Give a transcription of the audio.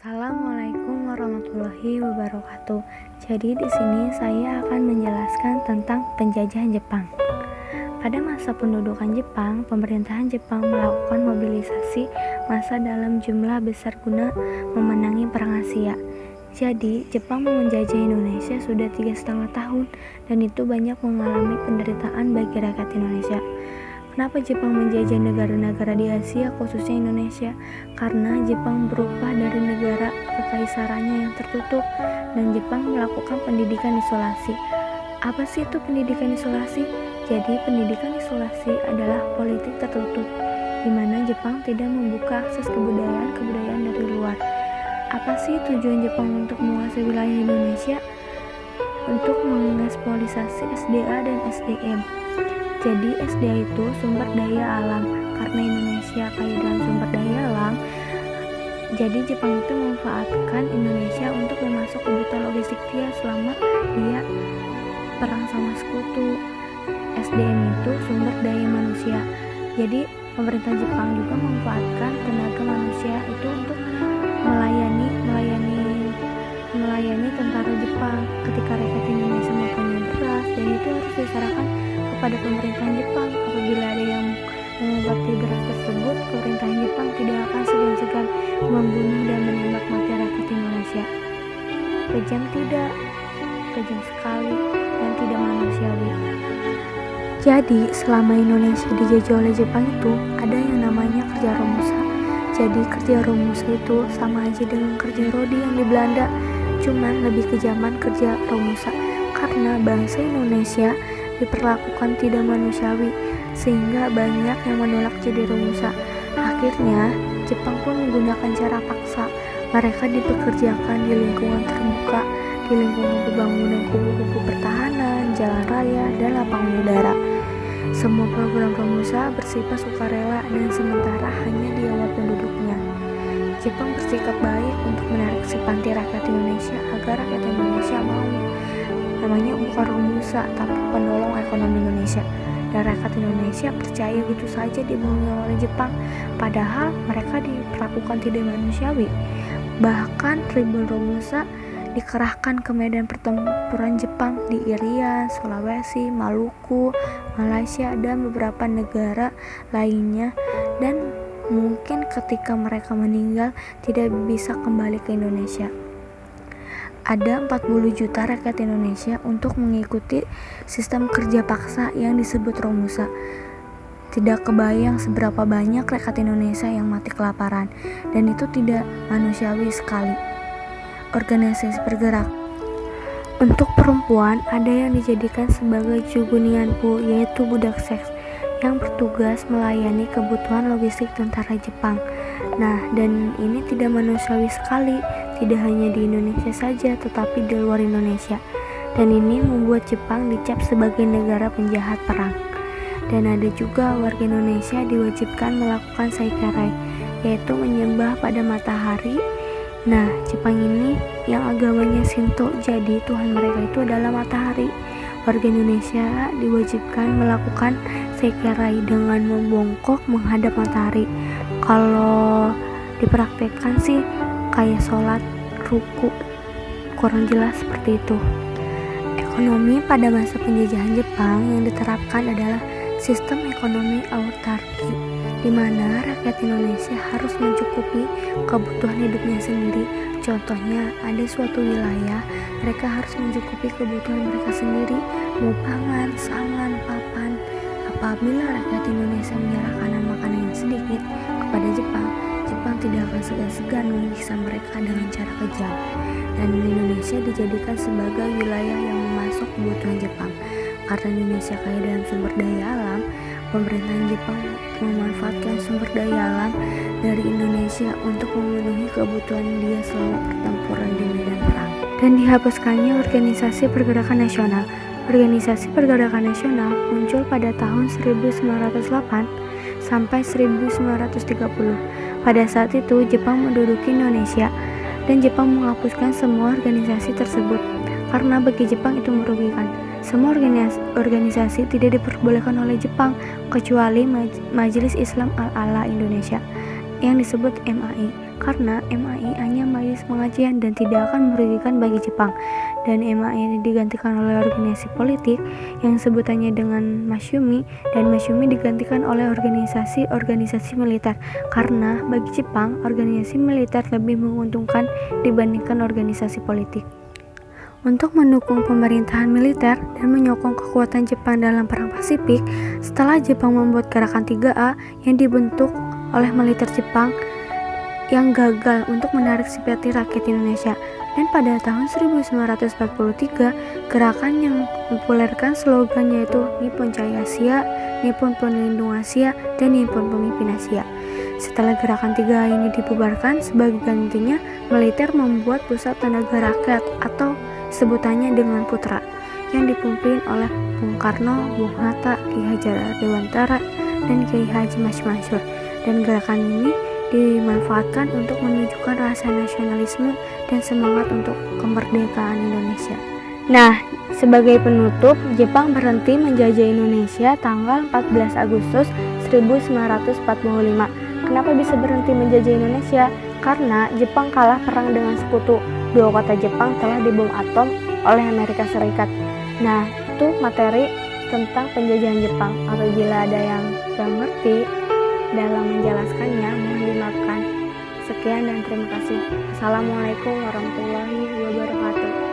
Assalamualaikum warahmatullahi wabarakatuh. Jadi di sini saya akan menjelaskan tentang penjajahan Jepang. Pada masa pendudukan Jepang, pemerintahan Jepang melakukan mobilisasi massa dalam jumlah besar guna memenangi Perang Asia. Jadi, Jepang mau menjajah Indonesia sudah 3,5 tahun dan itu banyak mengalami penderitaan bagi rakyat Indonesia. Kenapa Jepang menjajah negara-negara di Asia, khususnya Indonesia? Karena Jepang berubah dari negara kekaisarannya yang tertutup dan Jepang melakukan pendidikan isolasi. Apa sih itu pendidikan isolasi? Jadi pendidikan isolasi adalah politik tertutup, di mana Jepang tidak membuka akses kebudayaan dari luar. Apa sih tujuan Jepang untuk menguasai wilayah Indonesia? Untuk mengeksploitasi SDA dan SDM. Jadi SDA itu sumber daya alam. Karena Indonesia kaya dalam sumber daya alam, jadi Jepang itu memanfaatkan Indonesia untuk memasok kebutuhan logistik dia selama dia perang sama sekutu. SDM itu sumber daya manusia. Jadi pemerintah Jepang juga memanfaatkan tenaga manusia itu untuk melayani tentara Jepang ketika rakyat Indonesia mempunyai beras, dan itu harus diserahkan kepada pemerintahan Jepang. Apabila ada yang mengobati beras tersebut, pemerintahan Jepang tidak akan segan-segan membunuh dan menembak mati rakyat Indonesia. Kejam tidak? Kejam sekali dan tidak manusiawi. Jadi selama Indonesia dijajah oleh Jepang itu ada yang namanya kerja romusa. Jadi kerja romusa itu sama aja dengan kerja rodi yang di Belanda, cuman lebih kejaman kerja romusa karena bangsa Indonesia diperlakukan tidak manusiawi sehingga banyak yang menolak jadi romusa. Akhirnya Jepang pun menggunakan cara paksa. Mereka dipekerjakan di lingkungan terbuka, di lingkungan pembangunan kubu-kubu pertahanan, jalan raya, dan lapangan udara. Semua program romusa bersifat sukarela dan sementara hanya diawal penduduknya. Jepang bersikap baik untuk menarik simpati rakyat Indonesia agar rakyat Indonesia mau. Namanya bukan romusa tapi penolong ekonomi Indonesia, dan rakyat Indonesia percaya gitu saja dibohongi oleh Jepang, padahal mereka diperlakukan tidak manusiawi. Bahkan ribuan romusa dikerahkan ke medan pertempuran Jepang di Irian, Sulawesi, Maluku, Malaysia, dan beberapa negara lainnya, dan mungkin ketika mereka meninggal tidak bisa kembali ke Indonesia. Ada 40 juta rakyat Indonesia untuk mengikuti sistem kerja paksa yang disebut romusa. Tidak kebayang seberapa banyak rakyat Indonesia yang mati kelaparan, dan itu tidak manusiawi sekali. Organisasi bergerak. Untuk perempuan ada yang dijadikan sebagai jugunianpu, yaitu budak seks yang bertugas melayani kebutuhan logistik tentara Jepang. Nah, dan ini tidak manusiawi sekali, tidak hanya di Indonesia saja tetapi di luar Indonesia. Dan ini membuat Jepang dicap sebagai negara penjahat perang. Dan ada juga warga Indonesia diwajibkan melakukan saikerai, yaitu menyembah pada matahari. Nah, Jepang ini yang agamanya Shinto, jadi Tuhan mereka itu adalah matahari. Warga Indonesia diwajibkan melakukan saikerai dengan membongkok menghadap matahari. Kalau dipraktekkan sih kayak sholat ruku, kurang jelas seperti itu. Ekonomi pada masa penjajahan Jepang yang diterapkan adalah sistem ekonomi autarki, di mana rakyat Indonesia harus mencukupi kebutuhan hidupnya sendiri. Contohnya, ada suatu wilayah mereka harus mencukupi kebutuhan mereka sendiri, mau pangan, sangan, papan. Apabila rakyat Indonesia menyerahkan makanan yang sedikit kepada Jepang, Jepang tidak akan segan-segan menyiksa mereka dengan cara kejam. Dan Indonesia dijadikan sebagai wilayah yang memasok kebutuhan Jepang. Karena Indonesia kaya dalam sumber daya alam, pemerintahan Jepang memanfaatkan sumber daya alam dari Indonesia untuk memenuhi kebutuhan dia selama pertempuran di medan perang. Dan dihapuskannya Organisasi Pergerakan Nasional. Organisasi Pergerakan Nasional muncul pada tahun 1908 sampai 1930. Pada saat itu Jepang menduduki Indonesia dan Jepang menghapuskan semua organisasi tersebut karena bagi Jepang itu merugikan. Semua organisasi tidak diperbolehkan oleh Jepang kecuali Majelis Islam Al-A'la Indonesia yang disebut MAI. karena MAI hanya majelis pengajian dan tidak akan merugikan bagi Jepang. Dan MAI ini digantikan oleh organisasi politik yang sebutannya dengan Masyumi, dan Masyumi digantikan oleh organisasi militer karena bagi Jepang organisasi militer lebih menguntungkan dibandingkan organisasi politik. Untuk mendukung pemerintahan militer dan menyokong kekuatan Jepang dalam Perang Pasifik, setelah Jepang membuat gerakan 3A yang dibentuk oleh militer Jepang yang gagal untuk menarik simpati rakyat Indonesia. Dan pada tahun 1943, gerakan yang mempopulerkan slogan yaitu Nippon Jaya Asia, Nippon Pelindung Asia, dan Nippon Pemimpin Asia. Setelah gerakan 3A ini dibubarkan, sebagai gantinya militer membuat Pusat Tenaga Rakyat atau sebutannya dengan Putra yang dipimpin oleh Bung Karno, Bung Hatta, Ki Hajar Dewantara, dan Kiai Haji Masyur. Dan gerakan ini dimanfaatkan untuk menunjukkan rasa nasionalisme dan semangat untuk kemerdekaan Indonesia. Nah, sebagai penutup, Jepang berhenti menjajah Indonesia tanggal 14 Agustus 1945. Kenapa bisa berhenti menjajah Indonesia? Karena Jepang kalah perang dengan sekutu. 2 kota Jepang telah dibom atom oleh Amerika Serikat. Nah, itu materi tentang penjajahan Jepang. Apabila ada yang gak ngerti dalam menjelaskannya, mohon dimaafkan. Sekian dan terima kasih. Assalamualaikum warahmatullahi wabarakatuh.